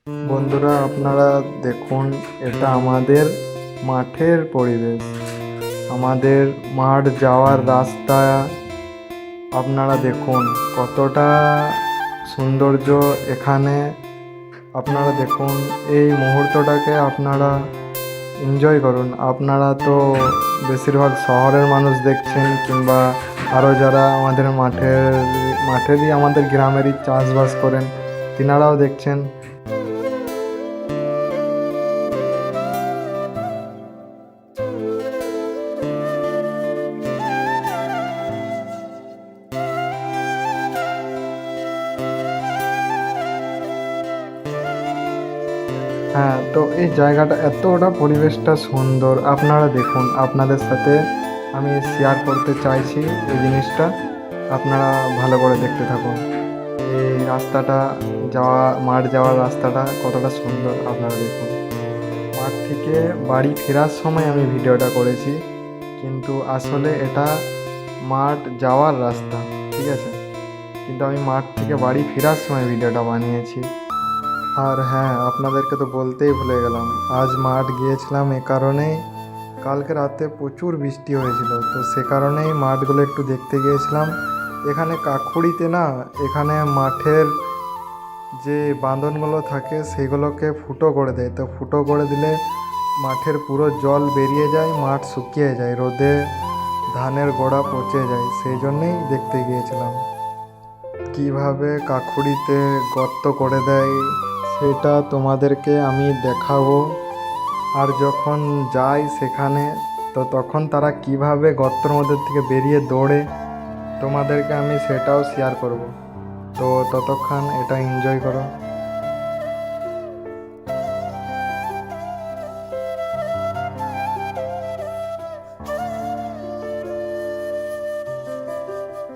বন্ধুরা, আপনারা দেখুন, এটা আমাদের মাঠের পরিবেশ, আমাদের মাঠ যাওয়ার রাস্তা। আপনারা দেখুন কতটা সৌন্দর্য এখানে। আপনারা দেখুন, এই মুহূর্তটাকে আপনারা এনজয় করুন। আপনারা তো বেশিরভাগ শহরের মানুষ দেখছেন, কিংবা আরও যারা আমাদের মাঠেরই আমাদের গ্রামেরই চাষবাস করেন, তিনারাও দেখছেন। হ্যাঁ, তো এই জায়গাটা এতটা পরিবেশটা সুন্দর। আপনারা দেখুন, আপনাদের সাথে আমি শেয়ার করতে চাইছি এই জিনিসটা। আপনারা ভালো করে দেখতে থাকুন। এই রাস্তাটা মাঠ যাওয়ার রাস্তাটা কতটা সুন্দর আপনারা দেখুন। মাঠ থেকে বাড়ি ফেরার সময় আমি ভিডিওটা করেছি, কিন্তু আসলে এটা মাঠ যাওয়ার রাস্তা, ঠিক আছে? কিন্তু আমি মাঠ থেকে বাড়ি ফেরার সময় ভিডিওটা বানিয়েছি। আর হ্যাঁ, আপনাদেরকে তো বলতেই ভুলে গেলাম, আজ মাঠ গিয়েছিলাম এ কারণেই, কালকে রাতে প্রচুর বৃষ্টি হয়েছিল, তো সে কারণেই মাঠগুলো একটু দেখতে গিয়েছিলাম। এখানে কাকুড়িতে না, এখানে মাঠের যে বাঁধনগুলো থাকে সেগুলোকে ফুটো করে দেয়। তো ফুটো করে দিলে মাঠের পুরো জল বেরিয়ে যায়, মাঠ শুকিয়ে যায়, রোদে ধানের গোড়া পচে যায়। সেই জন্যেই দেখতে গিয়েছিলাম কিভাবে কাকুড়িতে গর্ত করে দেয়, সেটা তোমাদেরকে আমি দেখাবো। আর যখন যাই সেখানে, তো তখন তারা কিভাবে গর্তের মধ্যে থেকে বেরিয়ে দৌড়ে, তোমাদেরকে আমি সেটাও শেয়ার করব। তো ততক্ষণ এটা এনজয় করো।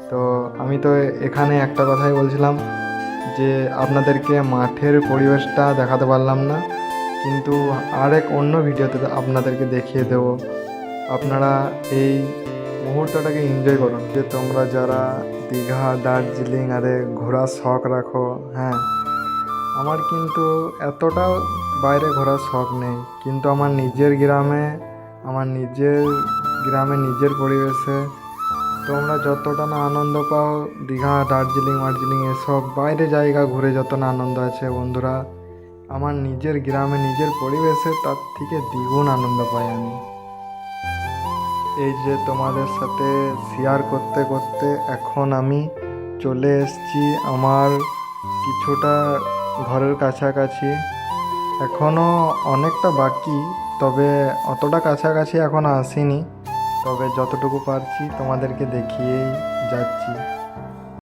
তো আমি তো এখানে একটা কথাই বলছিলাম যে আপনাদেরকে মাঠের পরিবেশটা দেখাতে পারলাম না, কিন্তু আরেক অন্য ভিডিওতে আপনাদেরকে দেখিয়ে দেব। আপনারা এই মুহূর্তটাকে এনজয় করুন। যে তোমরা যারা দীঘা, দার্জিলিং আরে ঘোরার শখ রাখো, হ্যাঁ, আমার কিন্তু এতটাও বাইরে ঘোরার শখ নেই, কিন্তু আমার নিজের গ্রামে নিজের পরিবেশে তোমরা যতটা না আনন্দ পাও, দীঘা, দার্জিলিং এসব বাইরে জায়গা ঘুরে যত না আনন্দ আছে বন্ধুরা, আমার নিজের গ্রামে নিজের পরিবেশে তার থেকে দ্বিগুণ আনন্দ পাই আমি। এই যে তোমাদের সাথে শেয়ার করতে করতে এখন আমি চলে এসেছি আমার কিছুটা ঘরের কাছাকাছি। এখনও অনেকটা বাকি, তবে অতটা কাছাকাছি এখনও আসিনি। তবে যতটুকু পারছি তোমাদেরকে দেখিয়েই যাচ্ছি।